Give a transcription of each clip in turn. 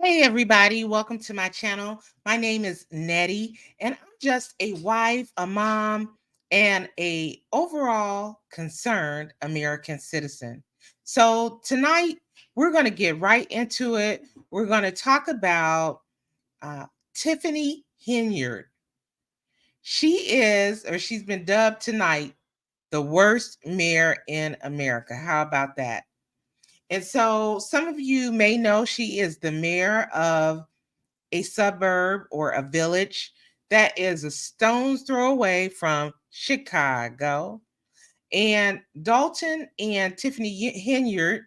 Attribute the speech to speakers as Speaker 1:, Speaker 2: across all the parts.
Speaker 1: Hey everybody, welcome to my channel. My name is Nettie and I'm just a wife, a mom, and a overall concerned American citizen. So tonight we're going to get right into it. We're going to talk about uh, Tiffany Henyard. She's been dubbed tonight the worst mayor in America. How about that? And so some of you may know she is the mayor of a suburb or a village that is a stone's throw away from Chicago. And Dalton and Tiffany Henyard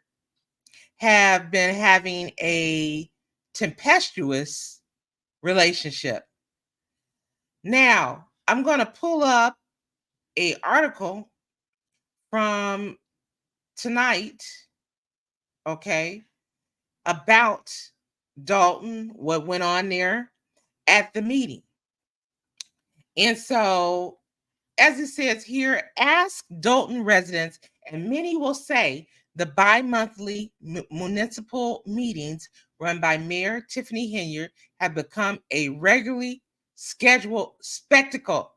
Speaker 1: have been having a tempestuous relationship. Now, I'm going to pull up a article from tonight, okay, about Dalton, what went on there at the meeting. And so, as it says here, ask Dalton residents, and many will say the bi-monthly municipal meetings run by Mayor Tiffany Henyard have become a regularly scheduled spectacle.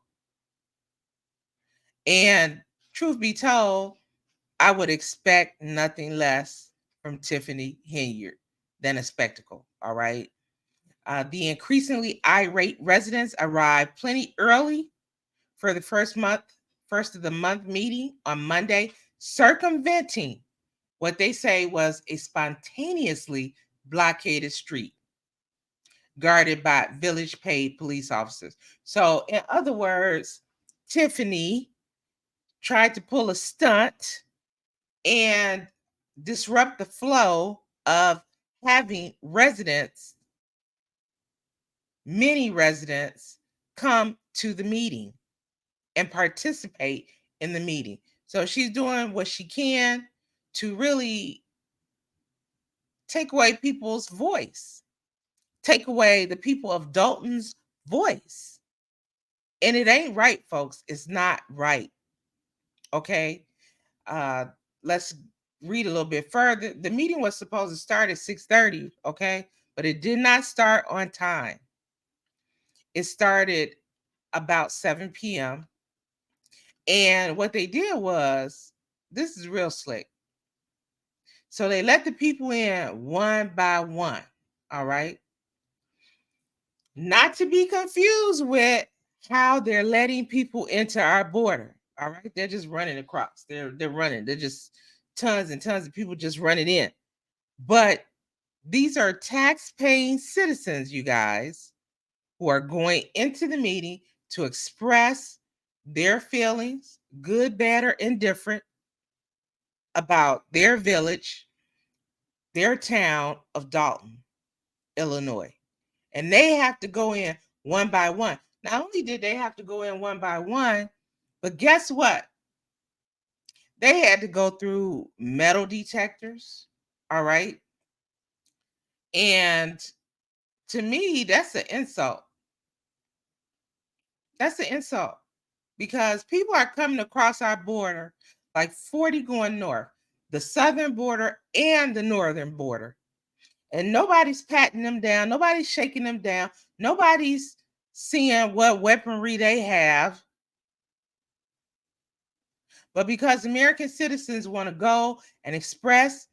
Speaker 1: And truth be told, I would expect nothing less from Tiffany Henyard than a spectacle, all right? The increasingly irate residents arrive plenty early for the first of the month meeting on Monday, circumventing what they say was a spontaneously blockaded street guarded by village paid police officers. So, in other words, Tiffany tried to pull a stunt and disrupt the flow of having many residents, come to the meeting and participate in the meeting. So she's doing what she can to really take away people's voice, take away the people of Dalton's voice. And it ain't right, folks. It's not right. Okay. Uh, let's read a little bit further. The meeting was supposed to start at 6:30, okay, but it did not start on time. It started about 7 p.m. And what they did was, this is real slick. So they let the people in one by one. All right. Not to be confused with how they're letting people into our border. All right. They're just running across. They're running. They're just tons and tons of people just running in. But these are tax-paying citizens, you guys, who are going into the meeting to express their feelings, good, bad, or indifferent, about their village, their town of Dalton, Illinois. And they have to go in one by one. Not only did they have to go in one by one, but guess what? They had to go through metal detectors. All right. And to me, that's an insult. That's an insult because people are coming across our border, like 40 going north, the southern border and the northern border. And nobody's patting them down. Nobody's shaking them down. Nobody's seeing what weaponry they have. But because American citizens want to go and express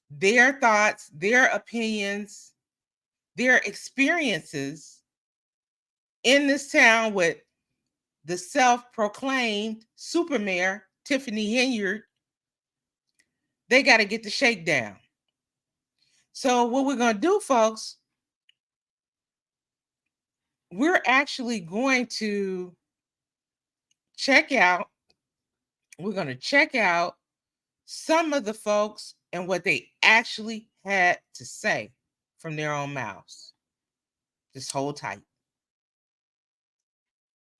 Speaker 1: their thoughts, their opinions, their experiences in this town with the self-proclaimed super mayor, Tiffany Henyard, they got to get the shakedown. So what we're going to do, folks, we're actually going to check out, we're going to check out some of the folks and what they actually had to say from their own mouths. Just hold tight.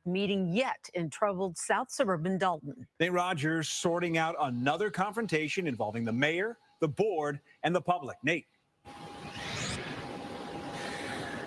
Speaker 2: Meeting yet in troubled South suburban Dalton.
Speaker 3: Nate Rogers sorting out another confrontation involving the mayor, the board, and the public. Nate.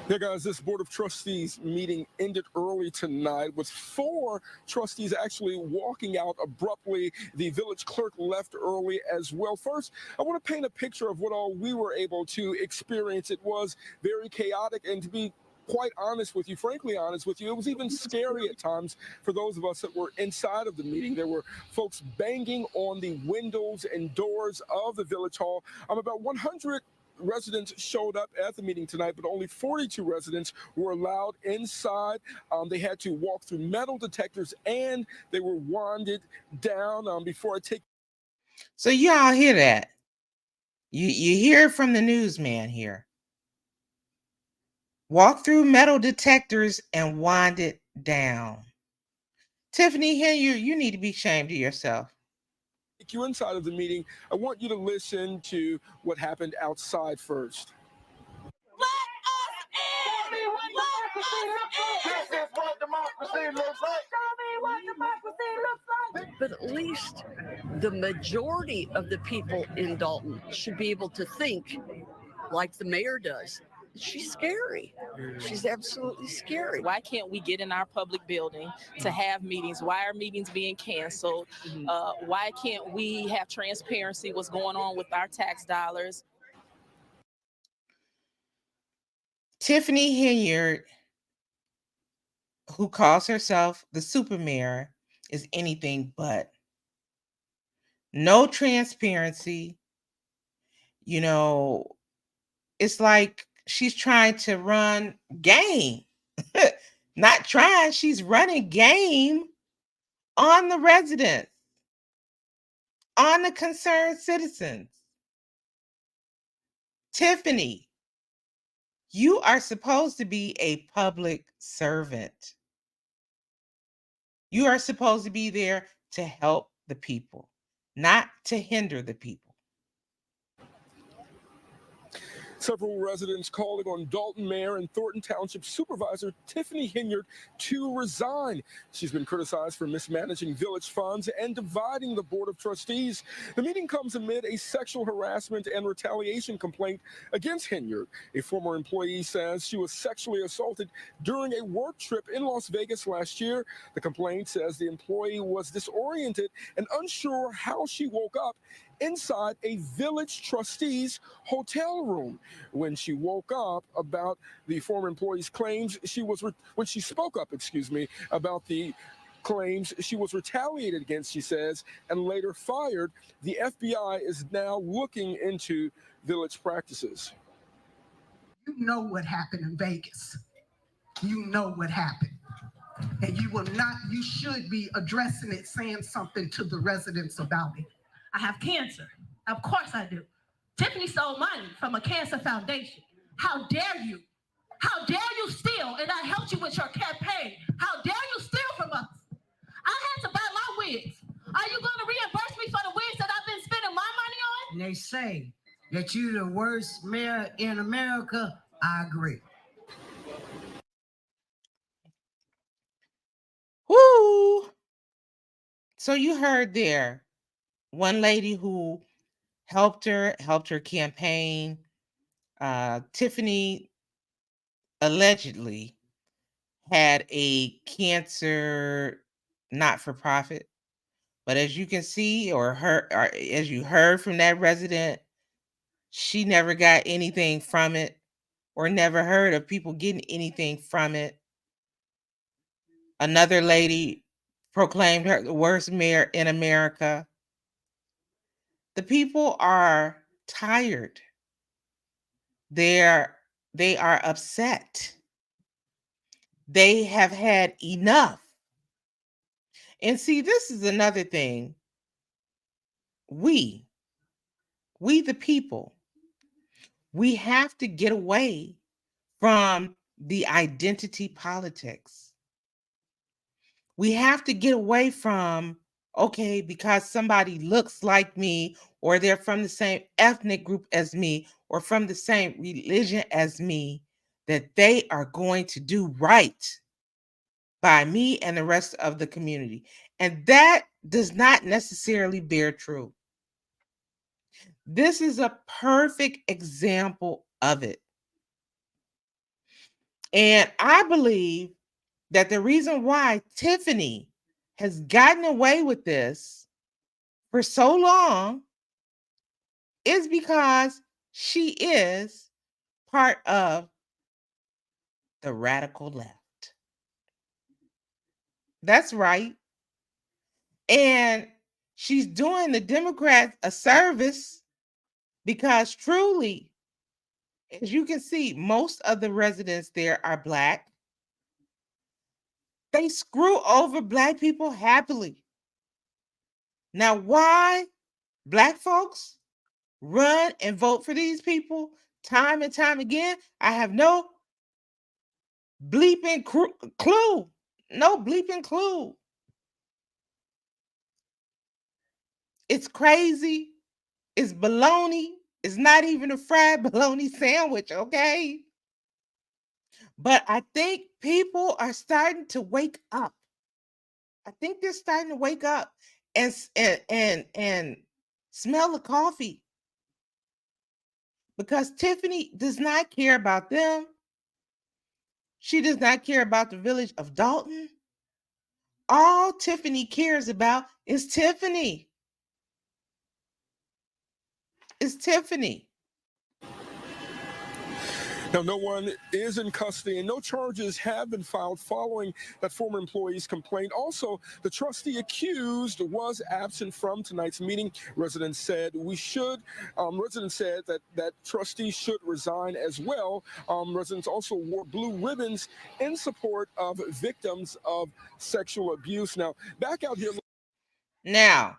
Speaker 4: Yeah, guys, this Board of Trustees meeting ended early tonight with 4 trustees actually walking out abruptly. The village clerk left early as well. First, I want to paint a picture of what all we were able to experience. It was very chaotic, and to be quite honest with you, frankly honest with you, it was even scary at times for those of us that were inside of the meeting. There were folks banging on the windows and doors of the village hall. About 100 residents showed up at the meeting tonight, but only 42 residents were allowed inside. They had to walk through metal detectors, and they were wanded down. Before I take.
Speaker 1: So y'all hear that? You hear it from the newsman here. Walk through metal detectors and wand it down. Tiffany Henyard, you need to be ashamed of yourself.
Speaker 4: You inside of the meeting, I want you to listen to what happened outside first.
Speaker 5: Let us in! This is what democracy looks like. Show me what democracy looks like.
Speaker 6: But at least the majority of the people in Dalton should be able to think like the mayor does. She's scary. She's absolutely scary.
Speaker 7: Why can't we get in our public building to have meetings? Why are meetings being canceled? Why can't we have transparency? What's going on with our tax dollars?
Speaker 1: Tiffany Henyard, who calls herself the super mayor, is anything but. No transparency. You know, it's like she's trying to run game. Not trying, she's running game on the residents, on the concerned citizens. Tiffany, you are supposed to be a public servant. You are supposed to be there to help the people, not to hinder the people.
Speaker 4: Several residents calling on Dalton Mayor and Thornton Township Supervisor Tiffany Henyard to resign. She's been criticized for mismanaging village funds and dividing the Board of Trustees. The meeting comes amid a sexual harassment and retaliation complaint against Henyard. A former employee says she was sexually assaulted during a work trip in Las Vegas last year. The complaint says the employee was disoriented and unsure how she woke up inside a village trustee's hotel room. When she woke up about the former employee's claims, when she spoke up, about the claims, she was retaliated against, she says, and later fired. The FBI is now looking into village practices.
Speaker 8: You know what happened in Vegas. You know what happened. And you should be addressing it, saying something to the residents about it.
Speaker 9: I have cancer. Of course I do. Tiffany stole money from a cancer foundation. How dare you? How dare you steal? And I helped you with your campaign. How dare you steal from us? I had to buy my wigs. Are you going to reimburse me for the wigs that I've been spending my money on?
Speaker 8: And they say that you're the worst mayor in America. I agree.
Speaker 1: Woo! So you heard there, one lady who helped her campaign. Tiffany allegedly had a cancer not-for-profit, but as you can see, or as you heard from that resident, she never got anything from it, or never heard of people getting anything from it. Another lady proclaimed her the worst mayor in America. The people are tired. They are upset. They have had enough. And see, this is another thing. We the people, we have to get away from the identity politics. We have to get away from, okay, because somebody looks like me, or they're from the same ethnic group as me, or from the same religion as me, that they are going to do right by me and the rest of the community. And that does not necessarily bear true. This is a perfect example of it. And I believe that the reason why Tiffany has gotten away with this for so long is because she is part of the radical left. That's right. And she's doing the Democrats a service because truly, as you can see, most of the residents there are Black. They screw over Black people happily. Now, why Black folks run and vote for these people time and time again, I have no bleeping clue. No bleeping clue. It's crazy. It's baloney. It's not even a fried bologna sandwich, okay? But I think people are starting to wake up. I think they're starting to wake up and smell the coffee, because Tiffany does not care about them. She does not care about the village of Dalton. All Tiffany cares about is Tiffany. It's Tiffany.
Speaker 4: Now, no one is in custody and no charges have been filed following that former employee's complaint. Also, the trustee accused was absent from tonight's meeting. Residents said that trustee should resign as well. Residents also wore blue ribbons in support of victims of sexual abuse. Now, back out here.
Speaker 1: Now,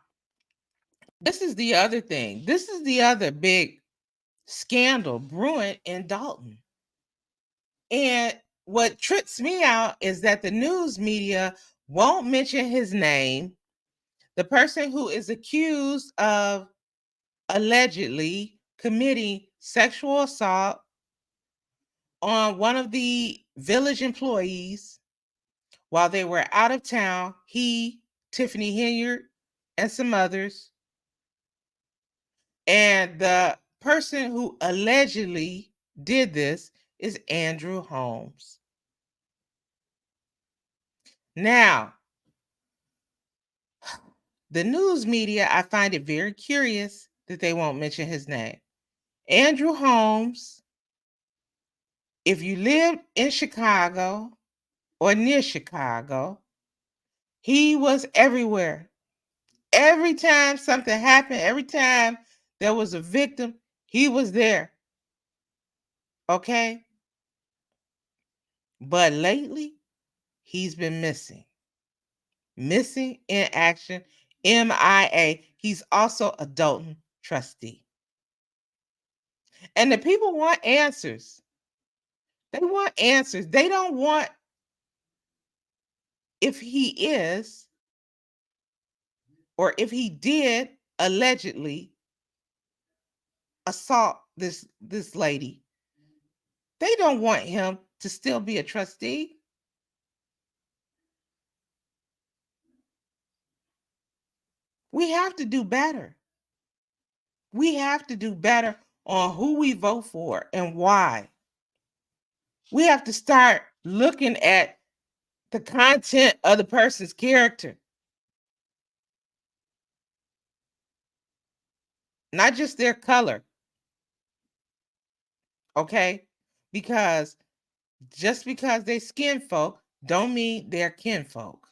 Speaker 1: this is the other thing. This is the other big scandal brewing in Dalton. And what trips me out is that the news media won't mention his name. The person who is accused of allegedly committing sexual assault on one of the village employees while they were out of town, he, Tiffany Henyard, and some others. And the person who allegedly did this is Andrew Holmes. Now, the news media, I find it very curious that they won't mention his name. Andrew Holmes, if you lived in Chicago or near Chicago, he was everywhere. Every time something happened, every time there was a victim, he was there. Okay? But lately, he's been missing. Missing in action, MIA. He's also a Dalton trustee. And the people want answers. They want answers. They don't want if he is or if he did allegedly assault this lady. They don't want him to still be a trustee. We have to do better. We have to do better on who we vote for and why. We have to start looking at the content of the person's character, not just their color. Okay? Because just because they skin folk don't mean they're kinfolk.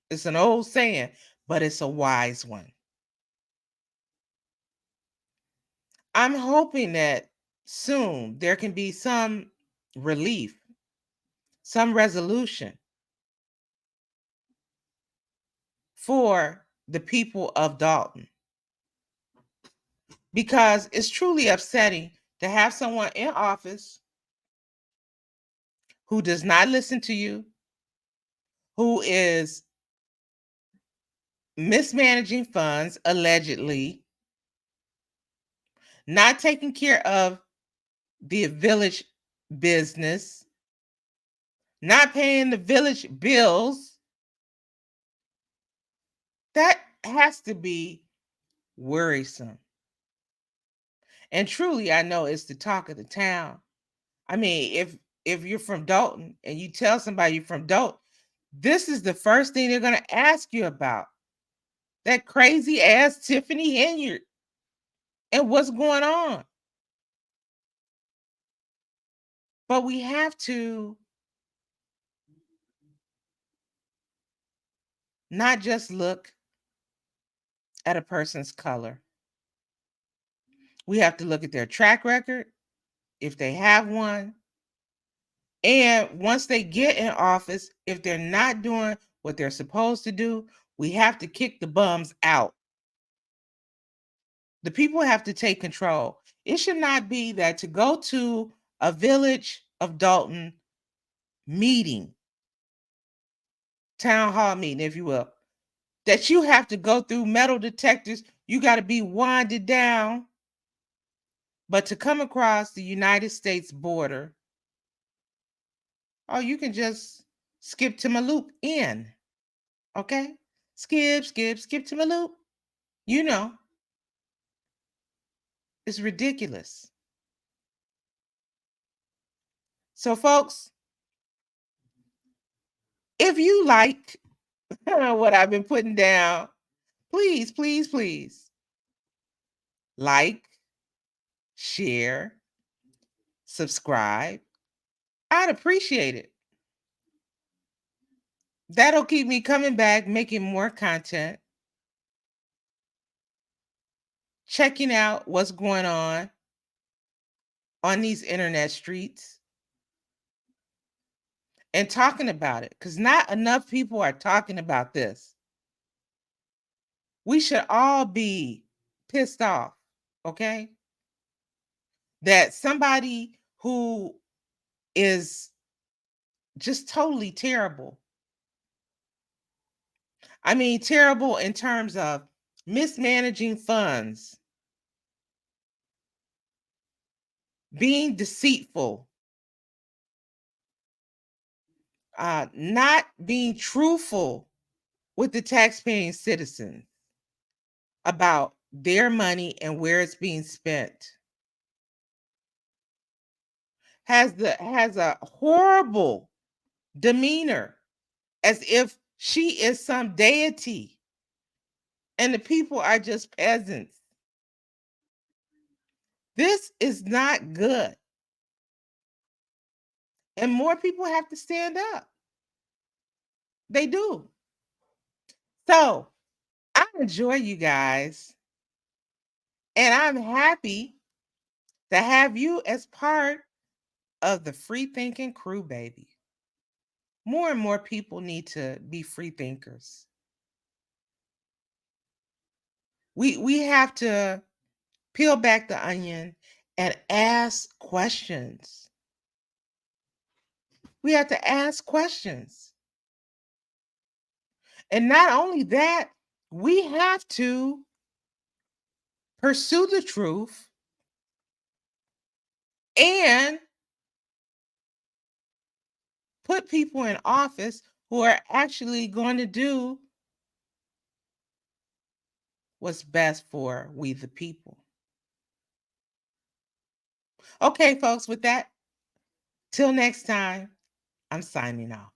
Speaker 1: It's an old saying, but it's a wise one. I'm hoping that soon there can be some relief, some resolution for the people of Dalton. Because it's truly upsetting to have someone in office who does not listen to you, who is mismanaging funds, allegedly, not taking care of the village business, not paying the village bills. That has to be worrisome. And truly, I know it's the talk of the town. I mean, if you're from Dalton and you tell somebody you're from Dalton, this is the first thing they're going to ask you about. That crazy ass Tiffany Henyard and what's going on. But we have to not just look at a person's color. We have to look at their track record, if they have one. And once they get in office, if they're not doing what they're supposed to do, we have to kick the bums out. The people have to take control. It should not be that to go to a Village of Dalton meeting, town hall meeting, if you will, that you have to go through metal detectors. You got to be winded down. But to come across the United States border, oh, you can just skip to Maloop in. Okay? Skip to Maloop. You know. It's ridiculous. So, folks, if you like what I've been putting down, please, please, please like, share, subscribe. I'd appreciate it. That'll keep me coming back, making more content, checking out what's going on these internet streets, and talking about it, because not enough people are talking about this. We should all be pissed off, okay? That somebody who is just totally terrible. I mean, terrible in terms of mismanaging funds, being deceitful, not being truthful with the taxpaying citizens about their money and where it's being spent. Has a horrible demeanor, as if she is some deity and the people are just peasants. This is not good. And more people have to stand up. They do. So I enjoy you guys. And I'm happy to have you as part of the free thinking crew, baby. More and more people need to be free thinkers. We have to peel back the onion and ask questions. We have to ask questions. And not only that, we have to pursue the truth and put people in office who are actually going to do what's best for we the people. Okay, folks, with that, till next time, I'm signing off.